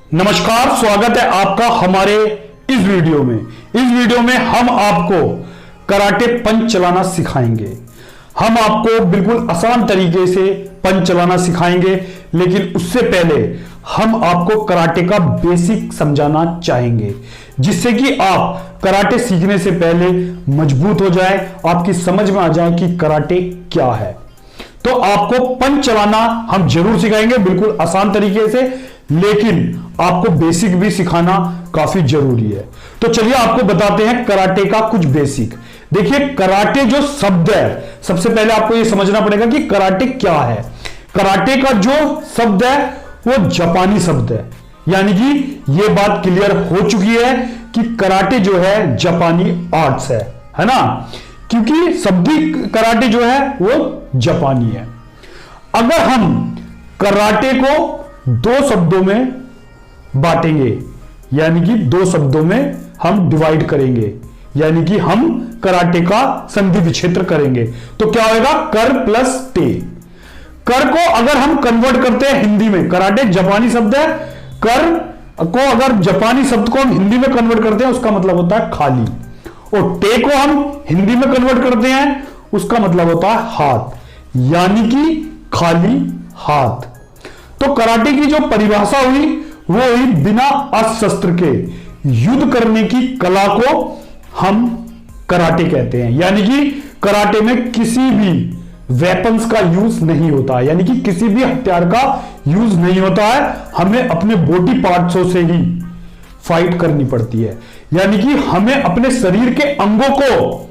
नमस्कार, स्वागत है आपका हमारे इस वीडियो में। इस वीडियो में हम आपको कराटे पंच चलाना सिखाएंगे। हम आपको बिल्कुल आसान तरीके से पंच चलाना सिखाएंगे, लेकिन उससे पहले हम आपको कराटे का बेसिक समझाना चाहेंगे, जिससे कि आप कराटे सीखने से पहले मजबूत हो जाए, आपकी समझ में आ जाए कि कराटे क्या है। तो आपको पंच चलाना हम जरूर सिखाएंगे, बिल्कुल आसान तरीके से, लेकिन आपको बेसिक भी सिखाना काफी जरूरी है। तो चलिए आपको बताते हैं कराटे का कुछ बेसिक। देखिए, कराटे जो शब्द है, सबसे पहले आपको यह समझना पड़ेगा कि कराटे क्या है। कराटे का जो शब्द है वो जापानी शब्द है, यानी कि यह बात क्लियर हो चुकी है कि कराटे जो है जापानी आर्ट्स है ना, क्योंकि शब्दिक कराटे जो है वो जापानी है। अगर हम कराटे को दो शब्दों में बांटेंगे, यानी कि दो शब्दों में हम डिवाइड करेंगे, यानी कि हम कराटे का संधि विच्छेद करेंगे, तो क्या होगा? कर प्लस टे। कर को अगर हम कन्वर्ट करते हैं हिंदी में, कराटे जापानी शब्द है, कर को अगर जापानी शब्द को हम हिंदी में कन्वर्ट करते हैं उसका मतलब होता है खाली, और टे को हम हिंदी में कन्वर्ट करते हैं उसका मतलब होता है हाथ, यानी कि खाली हाथ। तो कराटे की जो परिभाषा हुई वो हुई बिना अस्त्र के युद्ध करने की कला को हम कराटे कहते हैं, यानी कि कराटे में किसी भी वेपन्स का यूज नहीं होता, यानी कि किसी भी हथियार का यूज नहीं होता है। हमें अपने बॉडी पार्ट्सों से ही फाइट करनी पड़ती है, यानी कि हमें अपने शरीर के अंगों को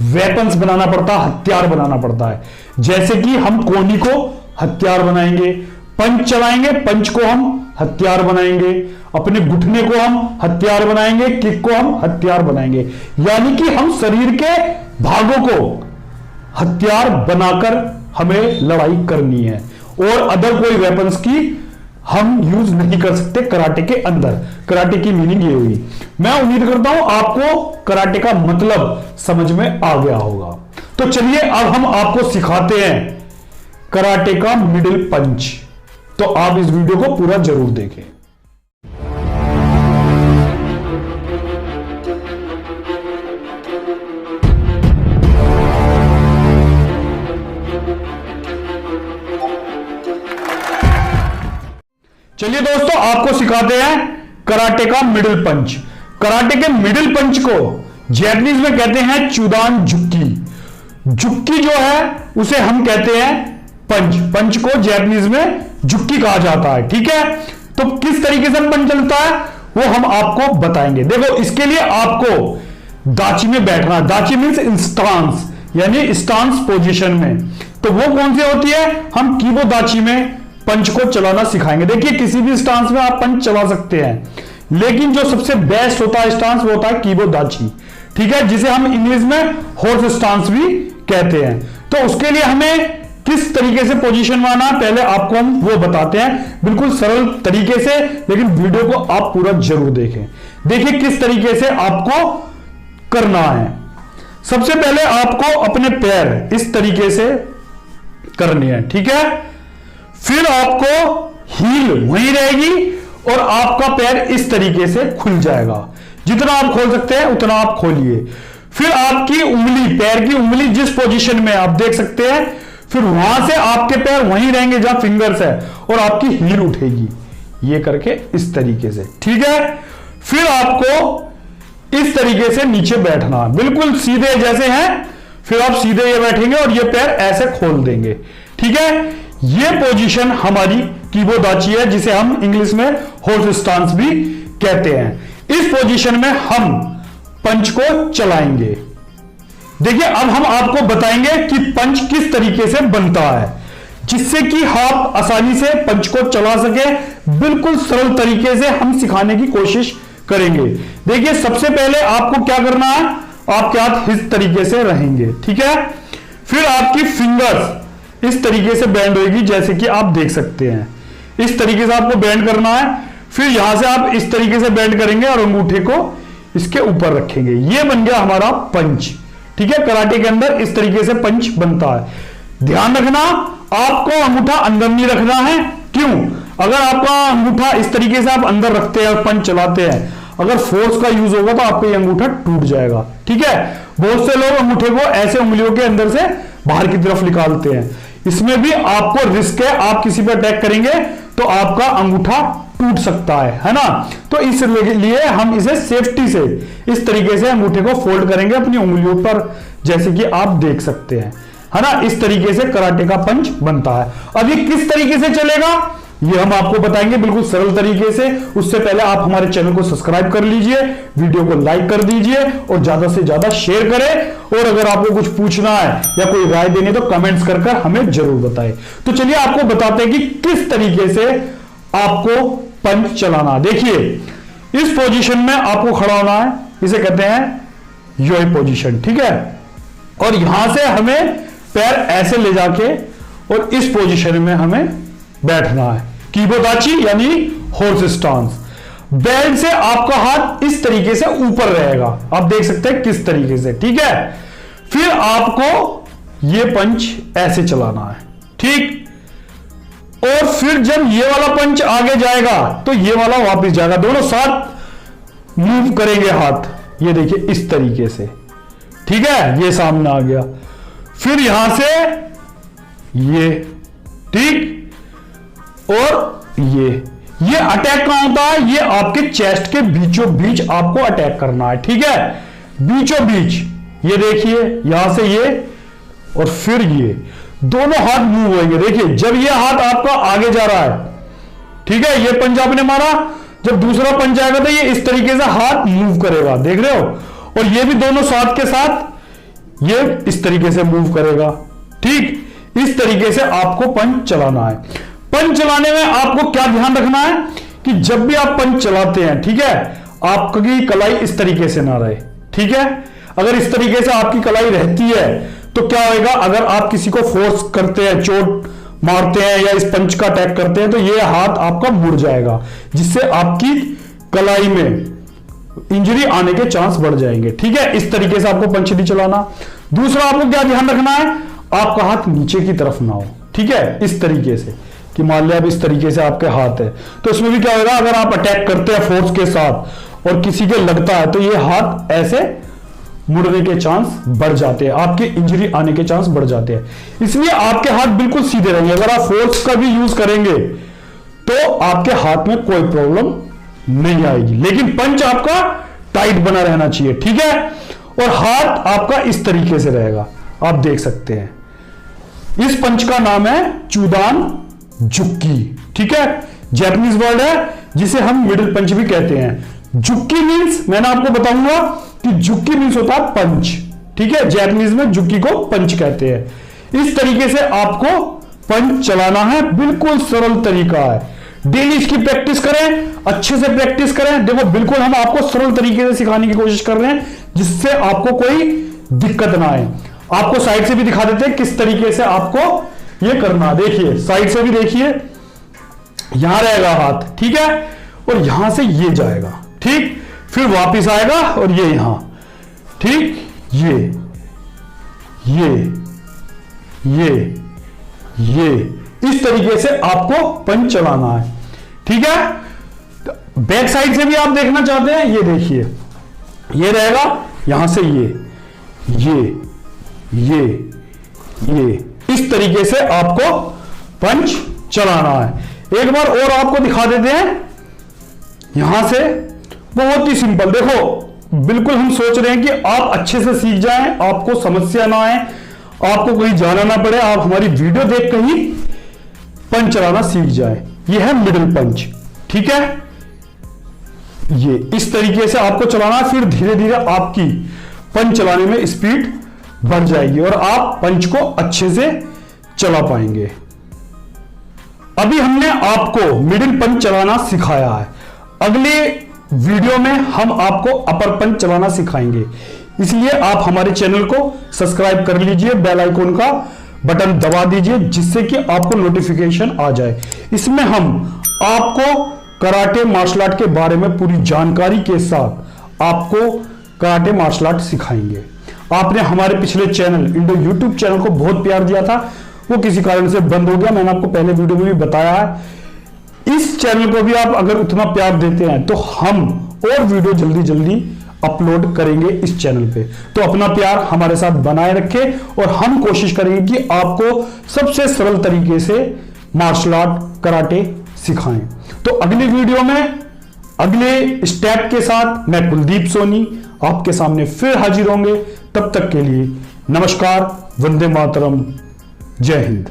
वेपन्स बनाना पड़ता है, हथियार बनाना पड़ता है। जैसे कि हम कोनी को हथियार बनाएंगे, पंच चलाएंगे, पंच को हम हथियार बनाएंगे, अपने घुटने को हम हथियार बनाएंगे, किक को हम हथियार बनाएंगे, यानी कि हम शरीर के भागों को हथियार बनाकर हमें लड़ाई करनी है, और अदर कोई वेपन्स की हम यूज नहीं कर सकते कराटे के अंदर। कराटे की मीनिंग ये हुई। मैं उम्मीद करता हूं आपको कराटे का मतलब समझ में आ गया होगा। तो चलिए अब हम आपको सिखाते हैं कराटे का मिडिल पंच। तो आप इस वीडियो को पूरा जरूर देखें। चलिए दोस्तों, आपको सिखाते हैं कराटे का मिडिल पंच। कराटे के मिडिल पंच को जैपनीज में कहते हैं चुदान जुक्की। जुक्की जो है उसे हम कहते हैं पंच। पंच को जैपनीज में जुक्की कहा जाता है, ठीक है। तो किस तरीके से पंच चलता है वो हम आपको बताएंगे। देखो, इसके लिए आपको दाची में बैठना है। दाची मीन्स स्टांस, यानी स्टांस पोजीशन में। तो वो कौन सी होती है? हम कीबो दाची में पंच को चलाना सिखाएंगे। देखिए, किसी भी स्टांस में आप पंच चला सकते हैं, लेकिन जो सबसे बेस्ट होता है स्टांस वो होता है कीबो दाची, ठीक है, जिसे हम इंग्लिश में हॉर्स स्टांस भी कहते हैं। तो उसके लिए हमें किस तरीके से पोजीशन में आना है पहले आपको हम वो बताते हैं, बिल्कुल सरल तरीके से, लेकिन वीडियो को आप पूरा जरूर देखें। देखिए किस तरीके से आपको करना है। सबसे पहले आपको अपने पैर इस तरीके से करने हैं, ठीक है। फिर आपको हील वहीं रहेगी और आपका पैर इस तरीके से खुल जाएगा। जितना आप खोल सकते हैं उतना आप खोलिए। फिर आपकी उंगली, पैर की उंगली जिस पोजीशन में आप देख सकते हैं, फिर वहां से आपके पैर वहीं रहेंगे जहां फिंगर्स है, और आपकी हील उठेगी ये करके इस तरीके से, ठीक है। फिर आपको इस तरीके से नीचे बैठना, बिल्कुल सीधे जैसे हैं, फिर आप सीधे ये बैठेंगे और ये पैर ऐसे खोल देंगे, ठीक है। ये पोजीशन हमारी कीबो दाची है, जिसे हम इंग्लिश में हॉर्स स्टांस भी कहते हैं। इस पोजीशन में हम पंच को चलाएंगे। देखिए, अब हम आपको बताएंगे कि पंच किस तरीके से बनता है, जिससे कि आप आसानी से पंच को चला सके। बिल्कुल सरल तरीके से हम सिखाने की कोशिश करेंगे। देखिए, सबसे पहले आपको क्या करना है, आपके हाथ इस तरीके से रहेंगे, ठीक है। फिर आपकी फिंगर्स इस तरीके से बैंड होगी, जैसे कि आप देख सकते हैं। इस तरीके से आपको बैंड करना है। फिर यहां से आप इस तरीके से बैंड करेंगे और अंगूठे को इसके ऊपर रखेंगे। यह बन गया हमारा पंच, ठीक है। कराटे के अंदर इस तरीके से पंच बनता है। ध्यान रखना, आपको अंगूठा अंदर नहीं रखना है। क्यों? अगर आपका अंगूठा इस तरीके से आप अंदर रखते हैं और पंच चलाते हैं, अगर फोर्स का यूज होगा तो आपका ये अंगूठा टूट जाएगा। ठीक है, बहुत से लोग अंगूठे को ऐसे उंगलियों के अंदर से बाहर की तरफ निकालते हैं, इसमें भी आपको रिस्क है, आप किसी पर अटैक करेंगे तो आपका अंगूठा टूट सकता है ना। तो इसलिए हम इसे सेफ्टी से इस तरीके से अंगूठे को फोल्ड करेंगे अपनी उंगलियों पर, जैसे कि आप देख सकते हैं, है ना। इस तरीके से कराटे का पंच बनता है। अब ये किस तरीके से चलेगा ये हम आपको बताएंगे बिल्कुल सरल तरीके से। उससे पहले आप हमारे चैनल को सब्सक्राइब कर लीजिए, वीडियो को लाइक कर दीजिए और ज्यादा से ज्यादा शेयर करें। और अगर आपको कुछ पूछना है या कोई राय देनी तो कमेंट्स कर हमें जरूर बताएं। तो चलिए आपको बताते हैं कि किस तरीके से आपको पंच चलाना। देखिए, इस पोजीशन में आपको खड़ा होना है, इसे कहते हैं योई पोजीशन। ठीक है, और यहां से हमें पैर ऐसे ले जाके और इस पोजीशन में हमें बैठना है, कीबोदाची यानी हॉर्स स्टांस। बेल्ट से आपका हाथ इस तरीके से ऊपर रहेगा, आप देख सकते हैं किस तरीके से। ठीक है, फिर आपको यह पंच ऐसे चलाना है। ठीक, और फिर जब ये वाला पंच आगे जाएगा तो ये वाला वापस जाएगा, दोनों साथ मूव करेंगे हाथ, ये देखिए इस तरीके से। ठीक है, ये सामने आ गया, फिर यहां से ये, ठीक, और ये अटैक कहां होता है, ये आपके चेस्ट के बीचों बीच आपको अटैक करना है। ठीक है, बीचों बीच, ये देखिए यहां से ये और फिर ये दोनों हाथ मूव होंगे। देखिए जब ये हाथ आपका आगे जा रहा है, ठीक है, ये पंच आपने मारा, जब दूसरा पंच आएगा तो ये इस तरीके से हाथ मूव करेगा, देख रहे हो, और ये भी दोनों साथ के साथ ये इस तरीके से मूव करेगा। ठीक, इस तरीके से आपको पंच चलाना है। पंच चलाने में आपको क्या ध्यान रखना है कि जब भी आप पंच चलाते हैं, ठीक है, आपकी कलाई इस तरीके से ना रहे। ठीक है, अगर इस तरीके से आपकी कलाई रहती है तो क्या होगा, अगर आप किसी को फोर्स करते हैं, चोट मारते हैं या इस पंच का अटैक करते हैं तो ये हाथ आपका मुड़ जाएगा, जिससे आपकी कलाई में इंजरी आने के चांस बढ़ जाएंगे। ठीक है, इस तरीके से आपको पंच नहीं चलाना। दूसरा आपको क्या ध्यान रखना है, आपका हाथ नीचे की तरफ ना हो। ठीक है, इस तरीके से कि मान लिया अब इस तरीके से आपके हाथ है तो इसमें भी क्या होगा, अगर आप अटैक करते हैं फोर्स के साथ और किसी के लगता है तो ये हाथ ऐसे मुड़ने के चांस बढ़ जाते हैं, आपके इंजरी आने के चांस बढ़ जाते हैं। इसलिए आपके हाथ बिल्कुल सीधे रहेंगे। अगर आप फोर्स का भी यूज करेंगे तो आपके हाथ में कोई प्रॉब्लम नहीं आएगी, लेकिन पंच आपका टाइट बना रहना चाहिए। ठीक है, और हाथ आपका इस तरीके से रहेगा, आप देख सकते हैं। इस पंच का नाम है चूदान जुक्की। ठीक है, जैपनीज वर्ड है जिसे हम मिडिल पंच भी कहते हैं। जुक्की मींस, मैंने आपको बताऊंगा कि जुक्की मींस होता है पंच। ठीक है, जैपनीज में जुक्की को पंच कहते हैं। इस तरीके से आपको पंच चलाना है, बिल्कुल सरल तरीका है। डेली इसकी प्रैक्टिस करें, अच्छे से प्रैक्टिस करें। देखो बिल्कुल हम आपको सरल तरीके से सिखाने की कोशिश कर रहे हैं जिससे आपको कोई दिक्कत ना आए। आपको साइड से भी दिखा देते हैं किस तरीके से आपको ये करना। देखिए साइड से भी देखिए, यहां रहेगा हाथ, ठीक है, और यहां से ये जाएगा, ठीक, फिर वापस आएगा और ये यहां, ठीक, ये इस तरीके से आपको पंच चलाना है। ठीक है, बैक साइड से भी आप देखना चाहते हैं, ये देखिए, ये रहेगा, यहां से ये इस तरीके से आपको पंच चलाना है। एक बार और आपको दिखा देते हैं, यहां से बहुत ही सिंपल। देखो बिल्कुल हम सोच रहे हैं कि आप अच्छे से सीख जाएं, आपको समस्या ना आए, आपको कहीं जाना ना पड़े, आप हमारी वीडियो देख कर ही पंच चलाना सीख जाए। ये है मिडिल पंच। ठीक है, ये इस तरीके से आपको चलाना, फिर धीरे धीरे आपकी पंच चलाने में स्पीड बढ़ जाएगी और आप पंच को अच्छे से चला पाएंगे। अभी हमने आपको मिडिल पंच चलाना सिखाया है, अगले वीडियो में हम आपको अपर पंच चलाना सिखाएंगे। इसलिए आप हमारे चैनल को सब्सक्राइब कर लीजिए, बेल आइकॉन का बटन दबा दीजिए जिससे कि आपको नोटिफिकेशन आ जाए। इसमें हम आपको कराटे मार्शल आर्ट के बारे में पूरी जानकारी के साथ आपको कराटे मार्शल आर्ट सिखाएंगे। आपने हमारे पिछले चैनल इंडो यूट्यूब चैनल को बहुत प्यार दिया था, वो किसी कारण से बंद हो गया, मैंने आपको पहले वीडियो में भी बताया है। इस चैनल को भी आप अगर उतना प्यार देते हैं तो हम और वीडियो जल्दी जल्दी अपलोड करेंगे इस चैनल पे। तो अपना प्यार हमारे साथ बनाए रखें और हम कोशिश करेंगे कि आपको सबसे सरल तरीके से मार्शल आर्ट कराटे सिखाएं। तो अगली वीडियो में अगले स्टेप के साथ मैं कुलदीप सोनी आपके सामने फिर हाजिर होंगे। तब तक के लिए नमस्कार, वंदे मातरम, जय हिंद।